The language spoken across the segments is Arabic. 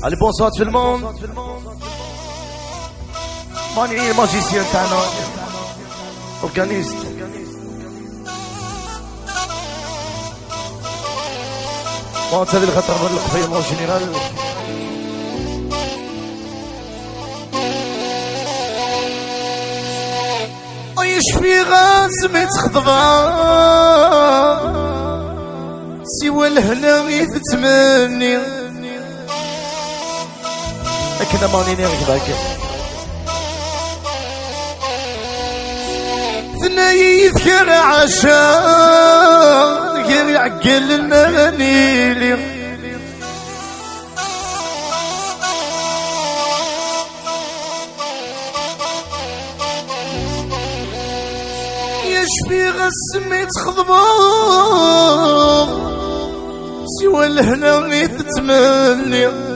Allez, bonsoir tout le monde. ماني الماجيسيان تاعنا اورغانيست. وانت اللي خاطر نغلق فيا مو جينيرال. عايش في غازمة خضبان سوى الهنا غير تمني لكن ماني نيرك باكر ثنايا يذكر عشان غير يعقل المنيلي يشفي غسمة خضبان سوى الهنا غير تتمني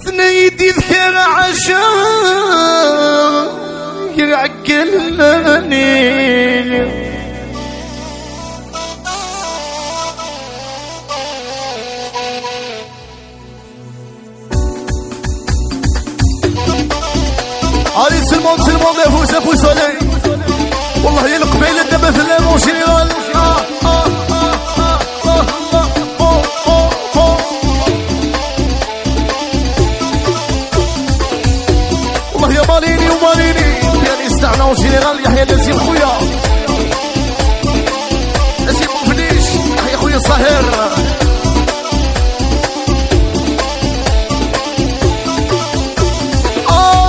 ثنيد يذكر عشان يعقل المنيل علي سلمان يفوز علي والله يا القبيلة دابا في الليمون جينيرال والله يا ماليني وماليني يعني استعنا جينيرال يحيى لازم خويا لازم مفنيش يحيى خويا صهير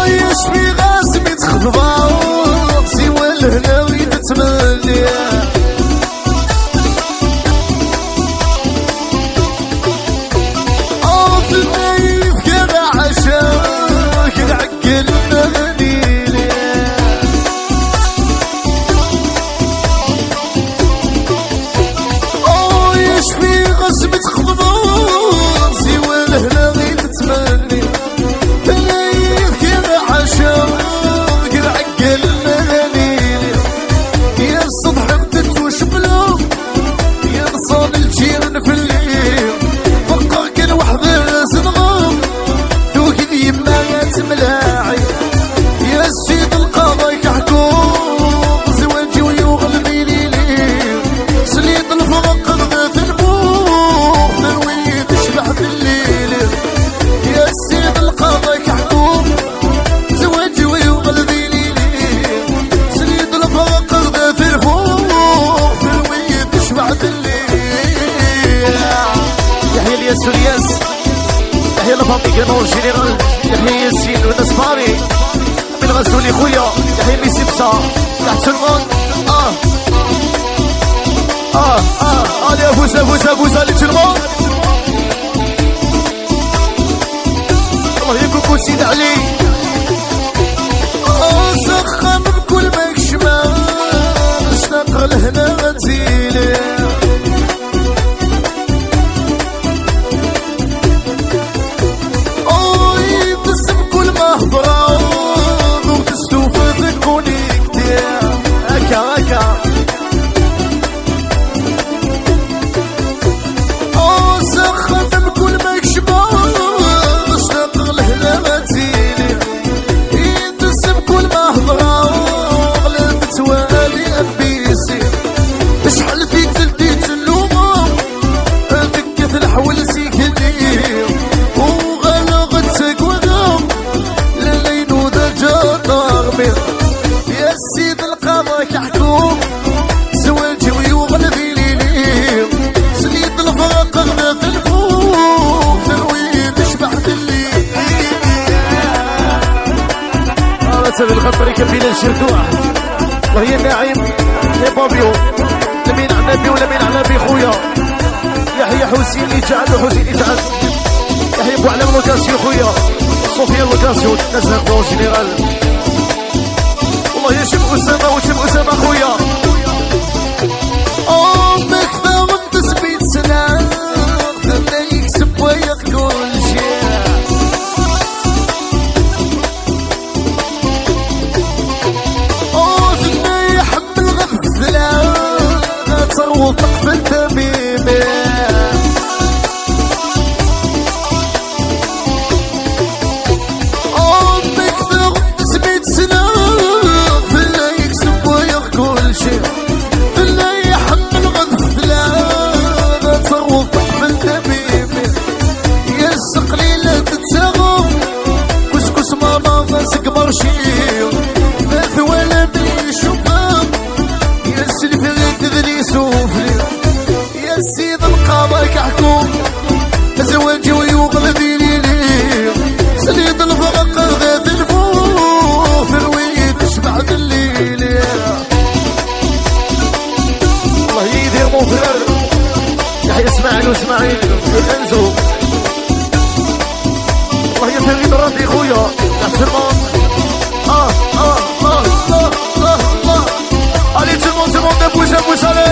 يشفي غاسمة خضبان سوى الهنا ويتمنى ثنايا يذكر عشاك يعقل المنيلي يشفي غاسمة خضبان سوى الهنا ويتمنى ملاعي يا سيد القضاء كحكوم زواجي ويغلبي ليلي سليط الفرق غذات الفوق ثروي تشبع بالليل يا سيد القضاء كحكوم زواجي ويغلبي ليلي سليط الفرق غذات الفوق ثروي تشبع بالليل يحيى الياس والياس يحيى لفاطمة كانوا جينيرال يحيى ياسين ونصفاري من غزولي خويا يحيى ميسي بصا تحت سلمان علي افوز علي سلمان الله يكون سيد علي سخن بكل مكشمة اشتاق لهنا غتيلي مهضران وتستوفى تكوني كتير هكا سخت بكل مكشبان اشتاق لهنا متيلي يدس بكل مهضران غلبت والي ابيسي تشحل في تلتيت اللومة ذكت الحول سيكلي وغلغتك وغام يا سيد القضاء كحكوم زواجي ويغلبي ليلي سليط الفرق غنى في الفوق ثروي تشبع بالليل تبي الخطر يكفينا الشردوح وهي ناعم يا بابيو لمين عنابي ولمين عنابي خويا يحيى حسين يجعل يحيى ابو علام لوكاسيو خويا صوفيا لوكاسيو نزل بون جينيرال والله يشم أسامة وشم أسامة خويا مكثر وانت سبيت سلام ثم يكسب وياك كل شيء ثم يحب الغث واسماعيل انزو الله يا فريد راضي خويا تحت الماء Allez tout le monde, ne bougez, vous allez